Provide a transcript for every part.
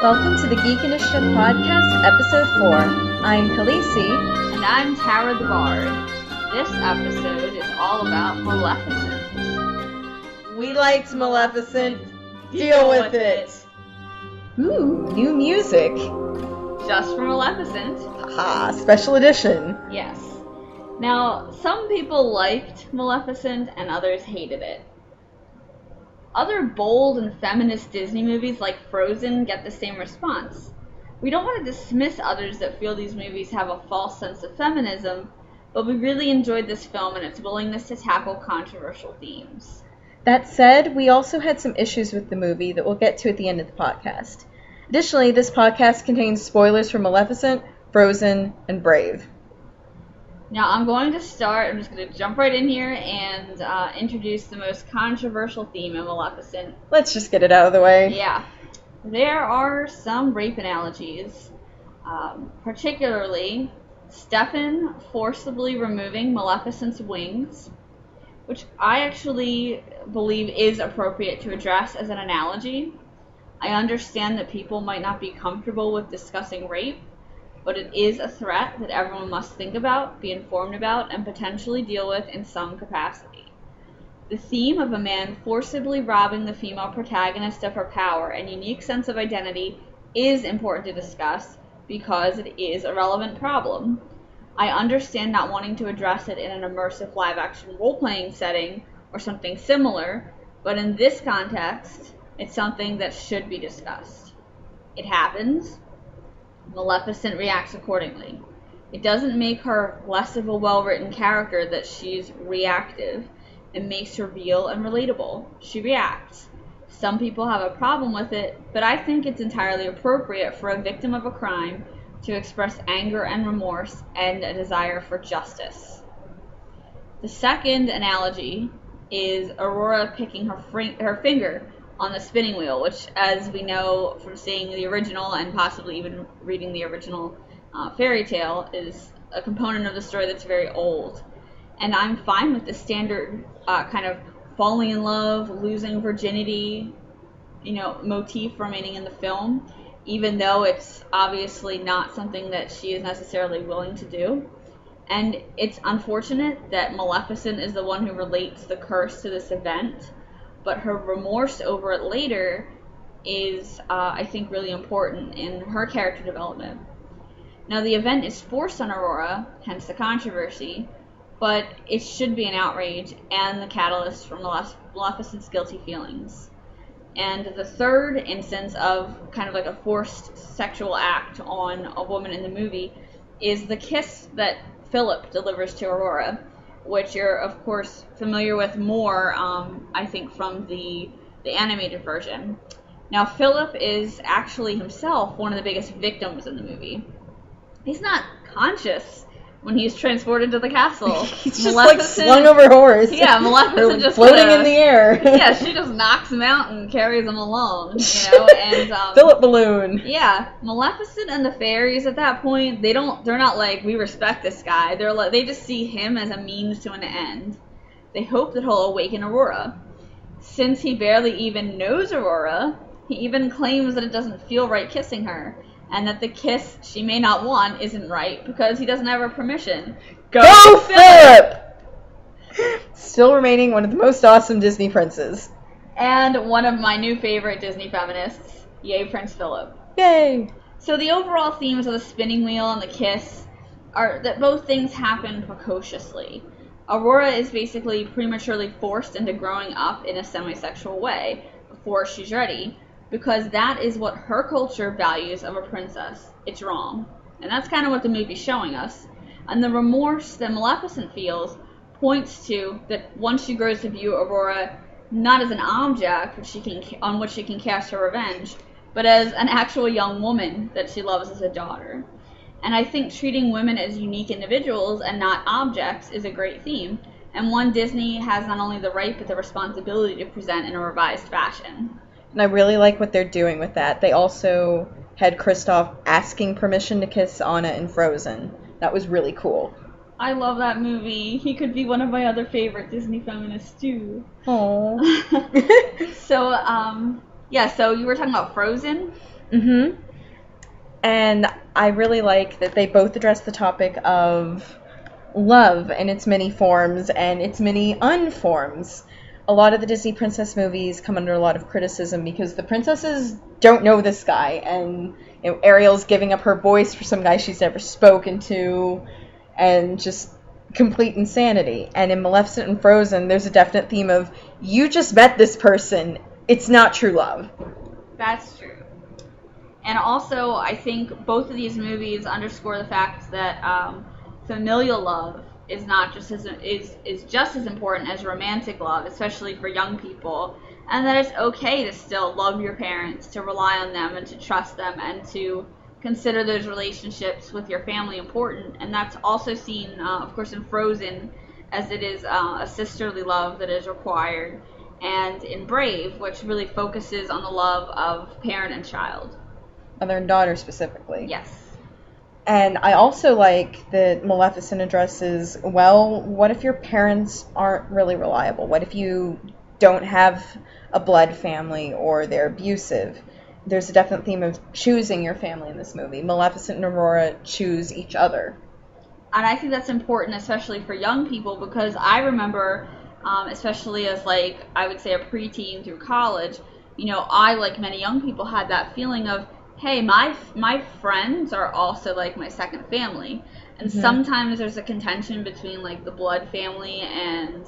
Welcome to the Geek Initiative Podcast, Episode 4. I'm Khaleesi. And I'm Tara the Bard. This episode is all about Maleficent. We liked Maleficent. Deal with it. Ooh, new music. Just for Maleficent. Haha, special edition. Yes. Now, some people liked Maleficent and others hated it. Other bold and feminist Disney movies like Frozen get the same response. We don't want to dismiss others that feel these movies have a false sense of feminism, but we really enjoyed this film and its willingness to tackle controversial themes. That said, we also had some issues with the movie that we'll get to at the end of the podcast. Additionally, this podcast contains spoilers for Maleficent, Frozen, and Brave. Now, I'm just going to jump right in here and introduce the most controversial theme in Maleficent. Let's just get it out of the way. Yeah. There are some rape analogies, particularly Stefan forcibly removing Maleficent's wings, which I actually believe is appropriate to address as an analogy. I understand that people might not be comfortable with discussing rape, but it is a threat that everyone must think about, be informed about, and potentially deal with in some capacity. The theme of a man forcibly robbing the female protagonist of her power and unique sense of identity is important to discuss because it is a relevant problem. I understand not wanting to address it in an immersive live-action role-playing setting or something similar, but in this context, it's something that should be discussed. It happens. Maleficent reacts accordingly. It doesn't make her less of a well-written character that she's reactive. It makes her real and relatable. She reacts. Some people have a problem with it, but I think it's entirely appropriate for a victim of a crime to express anger and remorse and a desire for justice. The second analogy is Aurora picking her finger on the spinning wheel, which, as we know from seeing the original and possibly even reading the original fairy tale, is a component of the story that's very old. And I'm fine with the standard kind of falling in love, losing virginity, motif remaining in the film, even though it's obviously not something that she is necessarily willing to do. And it's unfortunate that Maleficent is the one who relates the curse to this event, but her remorse over it later is, I think, really important in her character development. Now, the event is forced on Aurora, hence the controversy, but it should be an outrage and the catalyst for Maleficent's guilty feelings. And the third instance of kind of like a forced sexual act on a woman in the movie is the kiss that Philip delivers to Aurora, which you're, of course, familiar with more, I think, from the animated version. Now, Philip is actually himself one of the biggest victims in the movie. He's not conscious when he's transported to the castle. He's just like slung over a horse. Yeah, Maleficent just floating in the air. Yeah, she just knocks him out and carries him along, and Philip balloon. Yeah, Maleficent and the fairies at that point, they're not like, we respect this guy. They just see him as a means to an end. They hope that he'll awaken Aurora. Since he barely even knows Aurora, he even claims that it doesn't feel right kissing her, and that the kiss she may not want isn't right because he doesn't have her permission. Go Philip! Still remaining one of the most awesome Disney princes. And one of my new favorite Disney feminists. Yay, Prince Philip. Yay! So the overall themes of the spinning wheel and the kiss are that both things happen precociously. Aurora is basically prematurely forced into growing up in a semi-sexual way before she's ready, because that is what her culture values of a princess. It's wrong. And that's kind of what the movie's showing us. And the remorse that Maleficent feels points to that once she grows to view Aurora not as an object on which she can cast her revenge, but as an actual young woman that she loves as a daughter. And I think treating women as unique individuals and not objects is a great theme, and one Disney has not only the right but the responsibility to present in a revised fashion. And I really like what they're doing with that. They also had Kristoff asking permission to kiss Anna in Frozen. That was really cool. I love that movie. He could be one of my other favorite Disney feminists, too. Aww. So you were talking about Frozen? Mm-hmm. And I really like that they both address the topic of love in its many forms and its many unforms. A lot of the Disney princess movies come under a lot of criticism because the princesses don't know this guy, and Ariel's giving up her voice for some guy she's never spoken to, and just complete insanity. And in Maleficent and Frozen, there's a definite theme of you just met this person. It's not true love. That's true. And also, I think both of these movies underscore the fact that familial love is not just is just as important as romantic love, especially for young people, and that it's okay to still love your parents, to rely on them, and to trust them, and to consider those relationships with your family important. And that's also seen, of course, in Frozen, as it is a sisterly love that is required, and in Brave, which really focuses on the love of parent and child. Mother and daughter specifically. Yes. And I also like that Maleficent addresses, well, what if your parents aren't really reliable? What if you don't have a blood family or they're abusive? There's a definite theme of choosing your family in this movie. Maleficent and Aurora choose each other. And I think that's important, especially for young people, because I remember, especially as, like, I would say a preteen through college, I, like many young people, had that feeling of, hey, my friends are also like my second family, and sometimes there's a contention between like the blood family and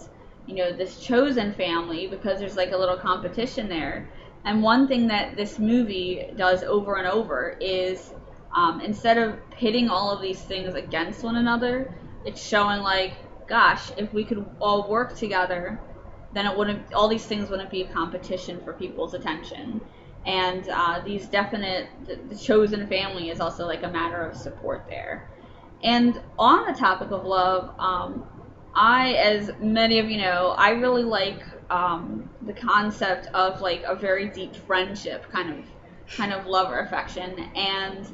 this chosen family, because there's like a little competition there. And one thing that this movie does over and over is instead of pitting all of these things against one another, it's showing like, gosh, if we could all work together, then all these things wouldn't be a competition for people's attention. And the chosen family is also like a matter of support there. And on the topic of love, as many of you know, I really like the concept of like a very deep friendship, kind of love or affection, and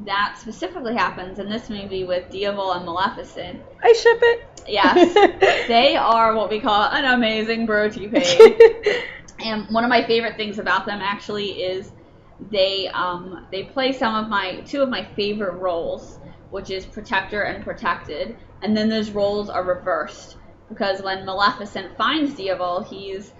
that specifically happens in this movie with Diaval and Maleficent. I ship it. Yes, they are what we call an amazing bro-to-pay. And one of my favorite things about them actually is they play two of my favorite roles, which is protector and protected, and then those roles are reversed, because when Maleficent finds Diaval, he's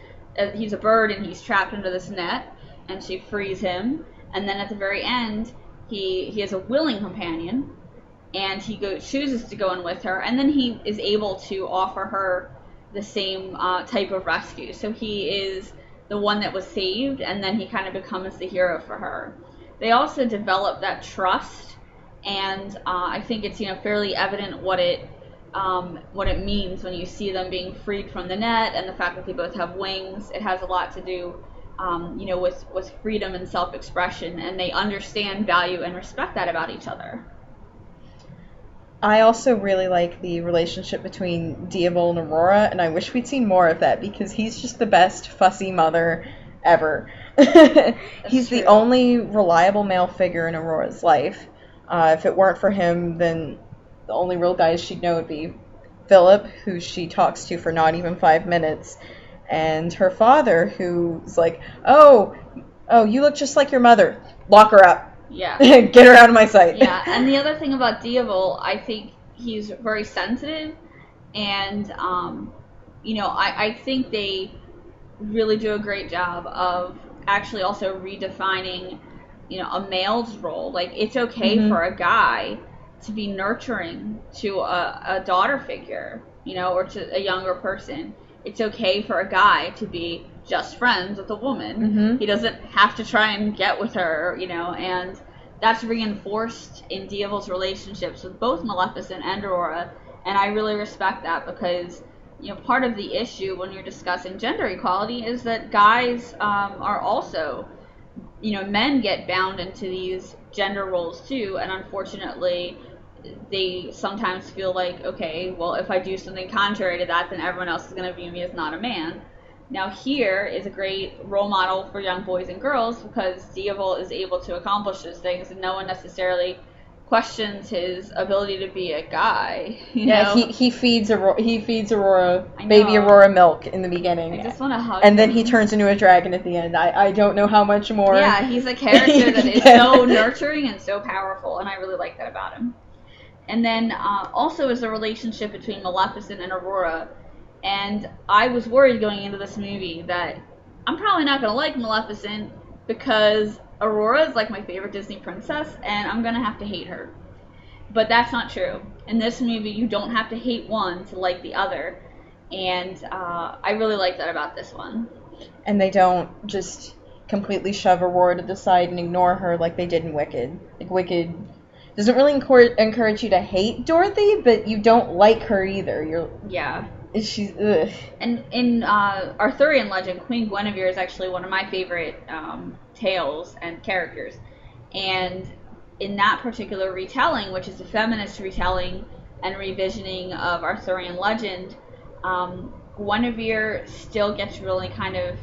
a bird and he's trapped under this net, and she frees him, and then at the very end he has a willing companion, and he chooses to go in with her, and then he is able to offer her the same type of rescue. So he is the one that was saved, and then he kind of becomes the hero for her. They also develop that trust, and I think it's fairly evident what it means when you see them being freed from the net, and the fact that they both have wings. It has a lot to do, with freedom and self-expression, and they understand, value, and respect that about each other. I also really like the relationship between Diaval and Aurora, and I wish we'd seen more of that, because he's just the best fussy mother ever. He's the only reliable male figure in Aurora's life. If it weren't for him, then the only real guys she'd know would be Philip, who she talks to for not even 5 minutes, and her father, who's like, oh, you look just like your mother. Lock her up. Yeah. Get her out of my sight. Yeah, and the other thing about Diaval, I think he's very sensitive, and, I think they really do a great job of actually also redefining, a male's role. Like, it's okay for a guy to be nurturing to a daughter figure, or to a younger person. It's okay for a guy to be just friends with a woman. He doesn't have to try and get with her, and that's reinforced in Diaval's relationships with both Maleficent and Aurora, and I really respect that, because part of the issue when you're discussing gender equality is that guys are also, men get bound into these gender roles too, and unfortunately they sometimes feel like, okay, well, if I do something contrary to that, then everyone else is going to view me as not a man. Now here is a great role model for young boys and girls, because Diaval is able to accomplish those things, and no one necessarily questions his ability to be a guy. You Yeah, know? he feeds Aurora I baby know. Aurora milk in the beginning. I just want to hug and then him. he turns into a dragon at the end. I don't know how much more. Yeah, he's a character that is so nurturing and so powerful, and I really like that about him. And then also is the relationship between Maleficent and Aurora. And I was worried going into this movie that I'm probably not going to like Maleficent because Aurora is like my favorite Disney princess, and I'm going to have to hate her. But that's not true. In this movie, you don't have to hate one to like the other. And I really like that about this one. And they don't just completely shove Aurora to the side and ignore her like they did in Wicked. Like, Wicked doesn't really encourage you to hate Dorothy, but you don't like her either. Yeah. She's ugh. And in Arthurian legend, Queen Guinevere is actually one of my favorite tales and characters. And in that particular retelling, which is a feminist retelling and revisioning of Arthurian legend, Guinevere still gets really kind of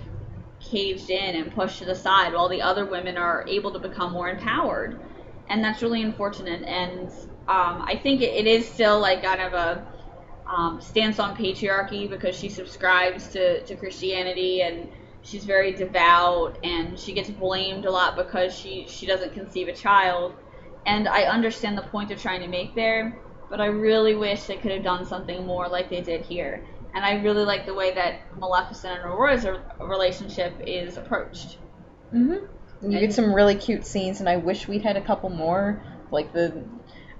caged in and pushed to the side while the other women are able to become more empowered. And that's really unfortunate. And I think it is still like kind of a stance on patriarchy because she subscribes to Christianity and she's very devout and she gets blamed a lot because she doesn't conceive a child. And I understand the point they're trying to make there, but I really wish they could have done something more like they did here. And I really like the way that Maleficent and Aurora's relationship is approached. Mm-hmm. You get some really cute scenes, and I wish we'd had a couple more, like the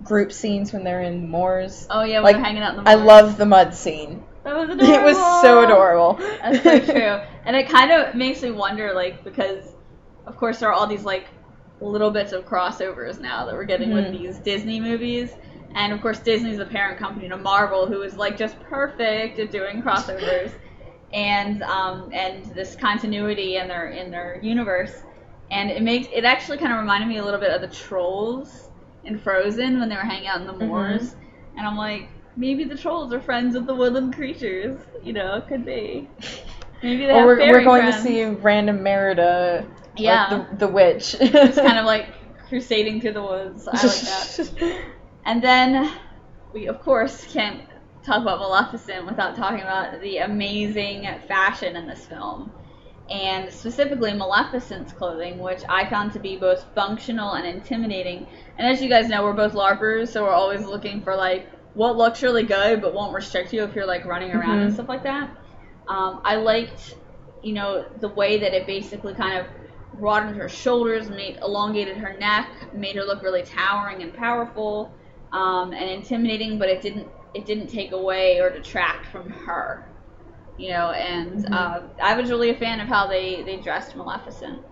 group scenes when they're in moors. Oh yeah, when like, they're hanging out in the moors. I love the mud scene. That was adorable. It was so adorable. That's so true. And it kind of makes me wonder, like, because, of course, there are all these, like, little bits of crossovers now that we're getting with these Disney movies. And, of course, Disney's the parent company to Marvel, who is, like, just perfect at doing crossovers. And this continuity in their universe. And it actually kind of reminded me a little bit of the trolls in Frozen when they were hanging out in the moors. And I'm like, maybe the trolls are friends with the woodland creatures. You know, could be. Maybe they have we're going friends. to see random Merida, like the witch. Just kind of like crusading through the woods. I like that. And then we, of course, can't talk about Maleficent without talking about the amazing fashion in this film. And specifically Maleficent's clothing, which I found to be both functional and intimidating. And as you guys know, we're both LARPers, so we're always looking for, like, what looks really good but won't restrict you if you're, like, running around and stuff like that. I liked, you know, the way that it basically kind of broadened her shoulders, elongated her neck, made her look really towering and powerful and intimidating, but it didn't take away or detract from her. You know, and I was really a fan of how they dressed Maleficent.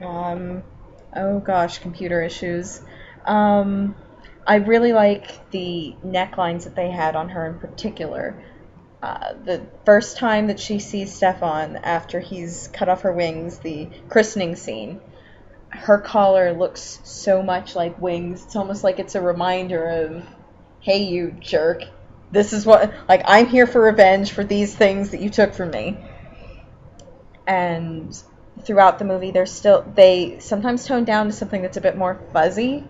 Oh gosh, computer issues. I really like the necklines that they had on her in particular. The first time that she sees Stefan after he's cut off her wings, the christening scene, her collar looks so much like wings. It's almost like it's a reminder of, hey, you jerk. This is what, like, I'm here for revenge for these things that you took from me. And throughout the movie, they sometimes tone down to something that's a bit more fuzzy,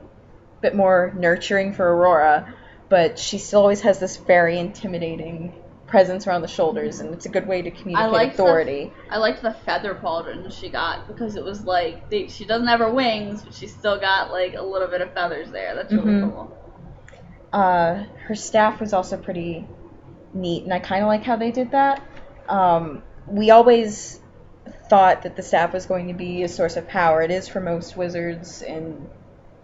a bit more nurturing for Aurora, but she still always has this very intimidating presence around the shoulders, and it's a good way to communicate authority. I liked the feather pauldron she got, because it was like, she doesn't have her wings, but she's still got, like, a little bit of feathers there. That's really cool. Her staff was also pretty neat, and I kind of like how they did that. We always thought that the staff was going to be a source of power. It is for most wizards in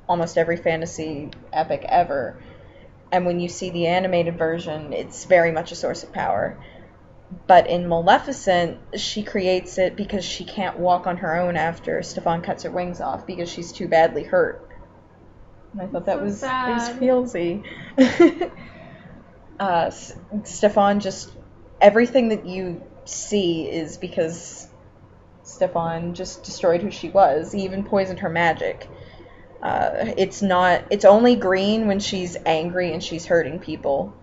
almost every fantasy epic ever. And when you see the animated version, it's very much a source of power. But in Maleficent, she creates it because she can't walk on her own after Stefan cuts her wings off because she's too badly hurt. And I thought that was feelsy. Stefan just, everything that you see is because Stefan just destroyed who she was. He even poisoned her magic. It's only green when she's angry and she's hurting people.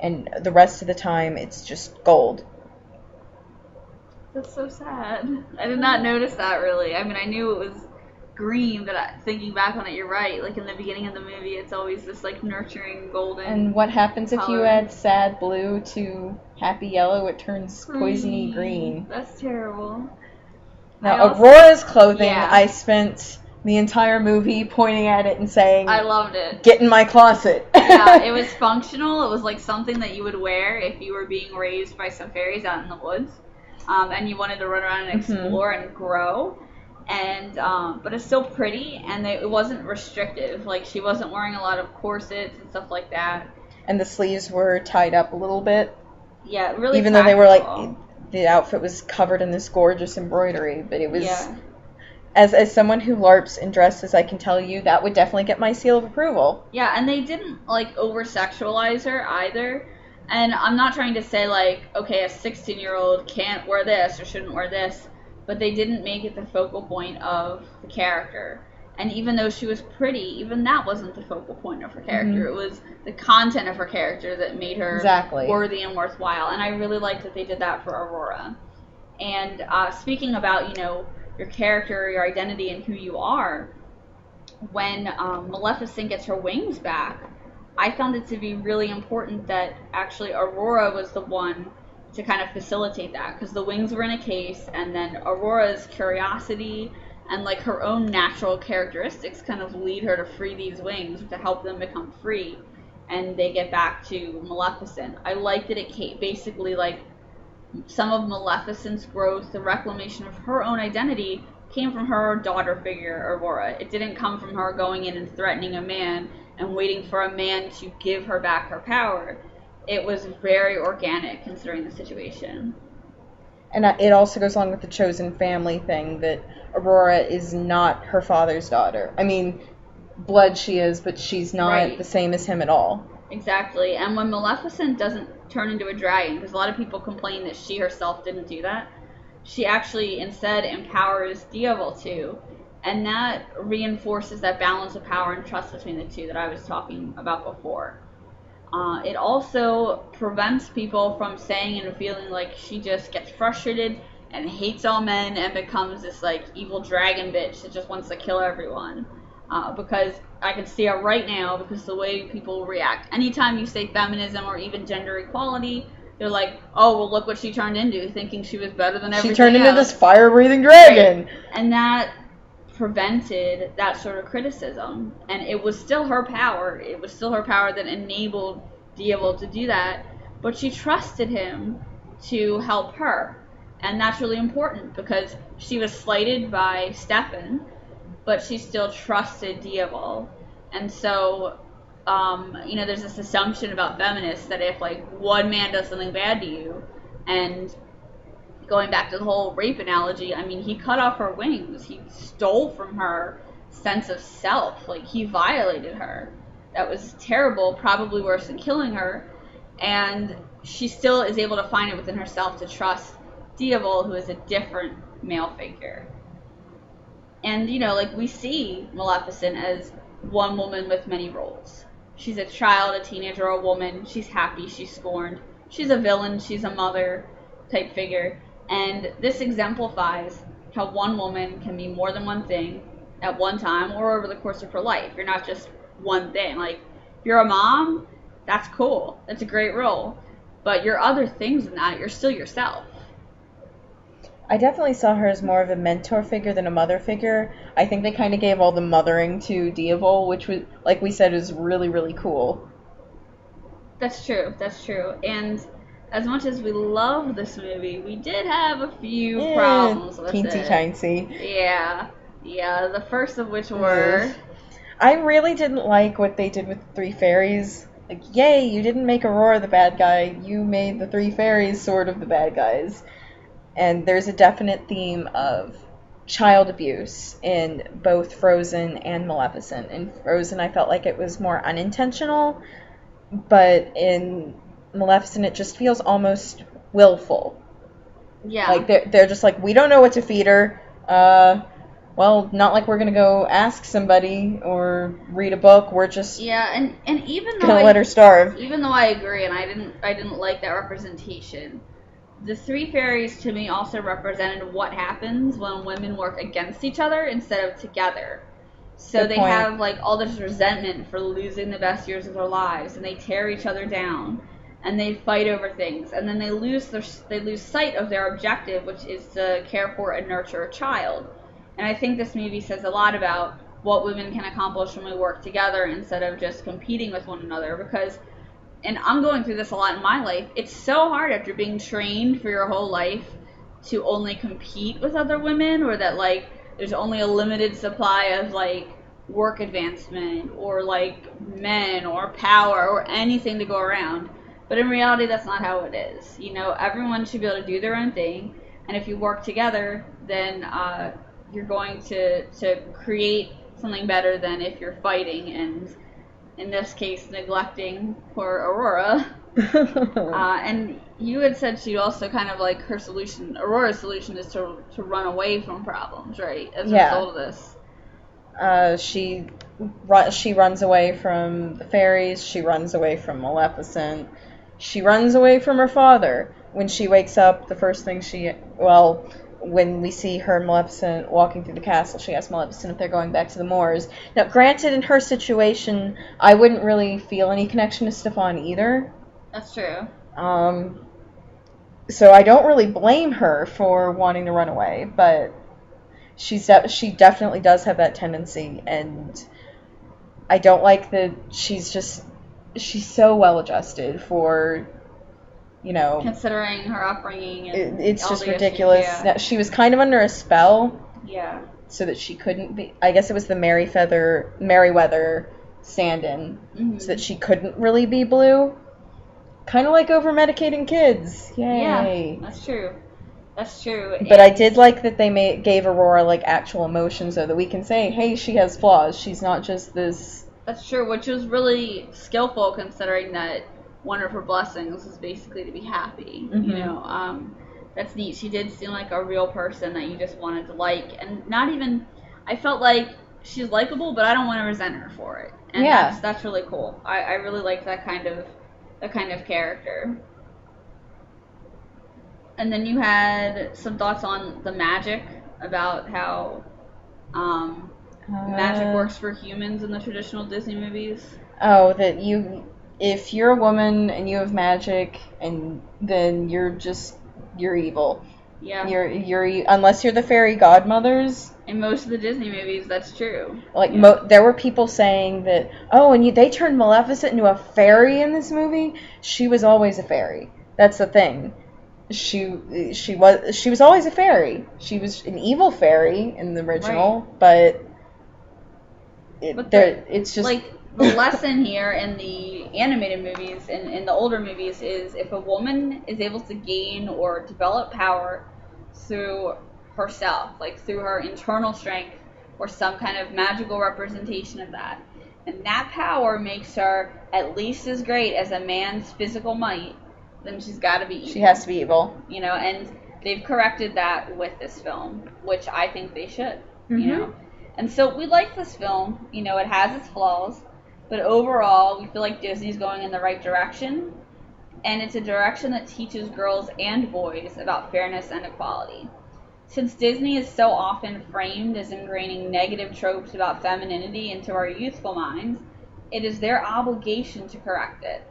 And the rest of the time, it's just gold. That's so sad. I did not notice that, really. I mean, I knew it was green, but thinking back on it, you're right. Like in the beginning of the movie, it's always this like nurturing golden. And what happens if you color. add sad blue to happy yellow? It turns poisony green. That's terrible. Now, Aurora's clothing, I spent the entire movie pointing at it and saying, I loved it. Get in my closet. Yeah, it was functional. It was like something that you would wear if you were being raised by some fairies out in the woods. And you wanted to run around and explore and grow. And but it's still pretty, and it wasn't restrictive. Like, she wasn't wearing a lot of corsets and stuff like that. And the sleeves were tied up a little bit. Yeah, really. Even though they were like, the outfit was covered in this gorgeous embroidery, but it was. Yeah. As someone who LARPs in dresses, I can tell you that would definitely get my seal of approval. Yeah, and they didn't like over sexualize her either. And I'm not trying to say like, okay, a 16-year-old can't wear this or shouldn't wear this. But they didn't make it the focal point of the character. And even though she was pretty, even that wasn't the focal point of her character. It was the content of her character that made her worthy and worthwhile. And I really liked that they did that for Aurora. And speaking about, your character, your identity, and who you are, when Maleficent gets her wings back, I found it to be really important that actually Aurora was the one to kind of facilitate that, because the wings were in a case, and then Aurora's curiosity and like her own natural characteristics kind of lead her to free these wings to help them become free, and they get back to Maleficent. I liked that it basically like some of Maleficent's growth, the reclamation of her own identity, came from her daughter figure, Aurora. It didn't come from her going in and threatening a man and waiting for a man to give her back her power. It was very organic considering the situation. And it also goes along with the chosen family thing that Aurora is not her father's daughter. I mean, blood she is, but she's not the same as him at all. Exactly. And when Maleficent doesn't turn into a dragon, because a lot of people complain that she herself didn't do that, she actually instead empowers Diaval too. And that reinforces that balance of power and trust between the two that I was talking about before. It also prevents people from saying and feeling like she just gets frustrated and hates all men and becomes this like evil dragon bitch that just wants to kill everyone. Because I can see it right now, because the way people react. Anytime you say feminism or even gender equality, they're like, oh, well, look what she turned into, thinking she was better than everything else. She turned into this fire-breathing dragon. Right. And that prevented that sort of criticism. And it was still her power. It was still her power that enabled Diaval to do that. But she trusted him to help her. And that's really important, because she was slighted by Stefan, but she still trusted Diaval. And so, there's this assumption about feminists that if, like, one man does something bad to you, and going back to the whole rape analogy, I mean, he cut off her wings. He stole from her sense of self. Like, he violated her. That was terrible, probably worse than killing her. And she still is able to find it within herself to trust Diaval, who is a different male figure. And, we see Maleficent as one woman with many roles. She's a child, a teenager, a woman. She's happy, she's scorned. She's a villain, she's a mother type figure. And this exemplifies how one woman can be more than one thing at one time or over the course of her life. You're not just one thing. Like, if you're a mom, that's cool. That's a great role. But you're other things than that. You're still yourself. I definitely saw her as more of a mentor figure than a mother figure. I think they kind of gave all the mothering to Diaval, which was, like we said, is really, really cool. That's true. And as much as we love this movie, we did have a few problems with it. Teensy-tiny. Yeah, the first of which were... I really didn't like what they did with the three fairies. Like, yay, you didn't make Aurora the bad guy. You made the three fairies sort of the bad guys. And there's a definite theme of child abuse in both Frozen and Maleficent. In Frozen, I felt like it was more unintentional, but in Maleficent, it just feels almost willful. Yeah. Like, they're just like, we don't know what to feed her. Well, not like we're going to go ask somebody or read a book. We're just and even though going to let her starve. Even though I agree, and I didn't like that representation, the three fairies to me also represented what happens when women work against each other instead of together. So Good they point. have like all this resentment for losing the best years of their lives, and they tear each other down, and they fight over things, and then they lose sight of their objective, which is to care for and nurture a child. And I think this movie says a lot about what women can accomplish when we work together instead of just competing with one another. Because, and I'm going through this a lot in my life, it's so hard after being trained for your whole life to only compete with other women, or that like there's only a limited supply of like work advancement or like men or power or anything to go around. But in reality, that's not how it is. You know, everyone should be able to do their own thing, and if you work together, then you're going to create something better than if you're fighting and, in this case, neglecting poor Aurora. And you had said she'd also kind of like her solution, Aurora's solution is to run away from problems, right? As a result of this. She runs away from the fairies. She runs away from Maleficent. She runs away from her father. When she wakes up, the first thing when we see her and Maleficent walking through the castle, she asks Maleficent if they're going back to the moors. Now, granted, in her situation, I wouldn't really feel any connection to Stefan either. That's true. So I don't really blame her for wanting to run away, but she definitely does have that tendency, and I don't like that she's so well adjusted for, you know, considering her upbringing. And it's just ridiculous. Issues, yeah. She was kind of under a spell. Yeah. So that she couldn't be. I guess it was the Merryweather stand-in, Mm-hmm. so that she couldn't really be blue. Kind of like over-medicating kids. Yay. Yeah, that's true. That's true. But I did like that they gave Aurora like actual emotions, so that we can say, hey, she has flaws. She's not just this. That's true, which was really skillful considering that one of her blessings is basically to be happy. Mm-hmm. You know, that's neat. She did seem like a real person that you just wanted to like, and not even. I felt like she's likable, but I don't want to resent her for it. And yeah, that's really cool. I really like that kind of character. And then you had some thoughts on the magic, about how magic works for humans in the traditional Disney movies. Oh, that if you're a woman and you have magic, and then you're evil. Yeah. You're unless you're the fairy godmothers. In most of the Disney movies, that's true. Like there were people saying that, they turned Maleficent into a fairy in this movie. She was always a fairy. That's the thing. She was always a fairy. She was an evil fairy in the original, right. It's just like the lesson here in the animated movies and in the older movies is if a woman is able to gain or develop power through herself, like through her internal strength or some kind of magical representation of that, and that power makes her at least as great as a man's physical might, then she's got to be evil. She has to be evil. You know, and they've corrected that with this film, which I think they should, mm-hmm. you know. And so we like this film. You know, it has its flaws, but overall we feel like Disney's going in the right direction, and it's a direction that teaches girls and boys about fairness and equality. Since Disney is so often framed as ingraining negative tropes about femininity into our youthful minds, it is their obligation to correct it.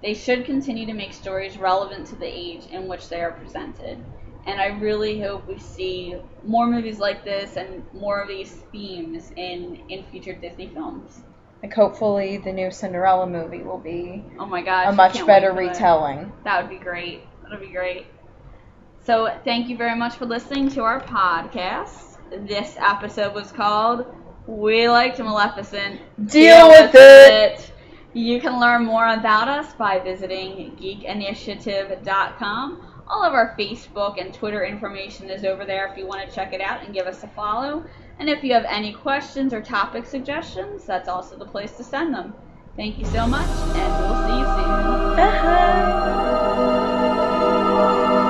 They should continue to make stories relevant to the age in which they are presented. And I really hope we see more movies like this and more of these themes in future Disney films. Like, hopefully the new Cinderella movie will be a much better retelling. That would be great. That would be great. So thank you very much for listening to our podcast. This episode was called We Liked Maleficent. Deal with it! You can learn more about us by visiting geekinitiative.com. All of our Facebook and Twitter information is over there if you want to check it out and give us a follow. And if you have any questions or topic suggestions, that's also the place to send them. Thank you so much, and we'll see you soon. Bye.